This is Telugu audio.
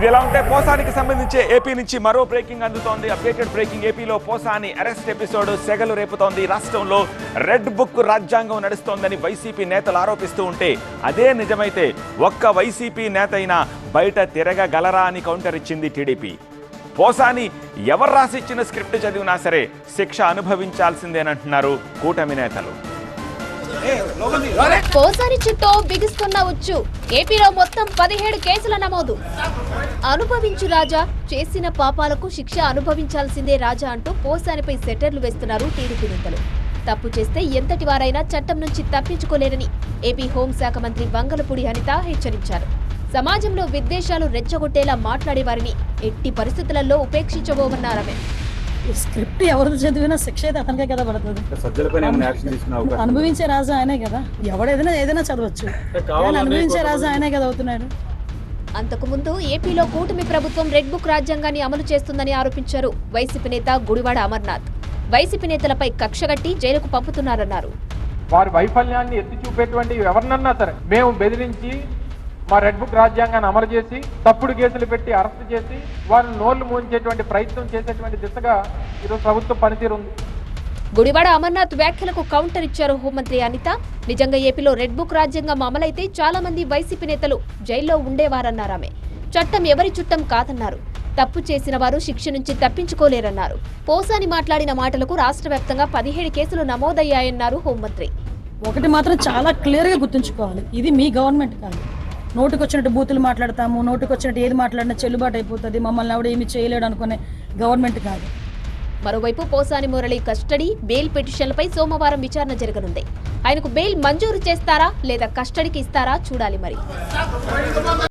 ఇలా ఉంటే పోసానికి సంబంధించి ఏపీ నుంచి మరో బ్రేకింగ్ అందుతోంది. Updated breaking. ఏపీలో పోసాని అరెస్ట్ ఎపిసోడ్ సెగలు రేపుతోంది. రాష్ట్రంలో రెడ్ బుక్ రాజ్యాంగం నడుస్తోందని వైసీపీ నేతలు ఆరోపిస్తూ ఉంటే అదే నిజమైతే ఒక్క వైసీపీ నేత అయినా బయట తిరగగలరా అని కౌంటర్ ఇచ్చింది టీడీపీ. పోసాని ఎవరు రాసిచ్చిన స్క్రిప్ట్ చదివినా సరే శిక్ష అనుభవించాల్సిందేనంటున్నారు కూటమి నేతలు. పోసాని చుట్టూ బిగుస్తున్న ఉచ్చు. ఏపీలో మొత్తం 17 కేసుల నమోదు. అనుభవించు రాజా, చేసిన పాపాలకు శిక్ష అనుభవించాల్సిందే రాజా అంటూ పోసానిపై సెటర్లు వేస్తున్నారు టీడీపీ నేతలు. తప్పు చేస్తే ఎంతటి వారైనా చట్టం నుంచి తప్పించుకోలేరని ఏపీ హోంశాఖ మంత్రి వంగలపూడి అనిత హెచ్చరించారు. సమాజంలో విద్వేషాలు రెచ్చగొట్టేలా మాట్లాడే వారిని ఎట్టి పరిస్థితులలో ఉపేక్షించబోమన్నారామె. స్క్రిప్ట్ ఎవరు చదివినా శిక్ష అయితే అతనికే కదా పడుతుంది. అనుభవించే రాజా ఆయనే కదా, ఏదైనా చదవచ్చు. అనుభవించే రాజా ఆయనే కదా అవుతున్నాడు. అంతకుముందు ఏపీలో కూటమి ప్రభుత్వం రెడ్ బుక్ రాజ్యాంగాన్ని అమలు చేస్తుందని ఆరోపించారు వైసీపీ నేత గుడివాడ అమర్నాథ్. వైసీపీ నేతలపై కక్షగట్టి జైలుకు పంపుతున్నారన్నారు. వారి వైఫల్యాన్ని ఎత్తి చూపేటువంటి ఎవరినన్నా సరే మేము బెదిరించి మా రెడ్ బుక్ రాజ్యాంగాన్ని అమలు చేసి తప్పుడు కేసులు పెట్టి అరెస్ట్ చేసి వారిని నోళ్లు మూయించేటువంటి ప్రయత్నం చేసేటువంటి దిశగా ఈరోజు ప్రభుత్వం పనితీరు ఉంది. గుడివాడ అమర్నాథ్ వ్యాఖ్యలకు కౌంటర్ ఇచ్చారు హోంమంత్రి అనిత. నిజంగా ఏపీలో రెడ్ బుక్ రాజ్యాంగం అమలైతే చాలా మంది వైసీపీ నేతలు జైల్లో ఉండేవారన్నారామె. చట్టం ఎవరి చుట్టం కాదన్నారు. తప్పు చేసిన వారు శిక్ష నుంచి తప్పించుకోలేరన్నారు. పోసాని మాట్లాడిన మాటలకు రాష్ట్ర వ్యాప్తంగా 17 కేసులు నమోదయ్యాయన్నారు హోంమంత్రి. ఒకటి మాత్రం చాలా క్లియర్గా గుర్తుంచుకోవాలి, ఇది మీ గవర్నమెంట్ కాదు. నోటుకొచ్చినట్టు బూతులు మాట్లాడతాము, నోటుకొచ్చినట్టు ఏది మాట్లాడినా చెల్లుబాటు అయిపోతుంది, మమ్మల్ని ఆవిడ ఏమి చేయలేడు అనుకునే గవర్నమెంట్ కాదు. మరోవైపు పోసాని మురళి కస్టడీ, బెయిల్ పిటిషన్లపై సోమవారం విచారణ జరగనుంది. ఆయనకు బెయిల్ మంజూరు చేస్తారా లేదా కస్టడీకి ఇస్తారా చూడాలి మరి.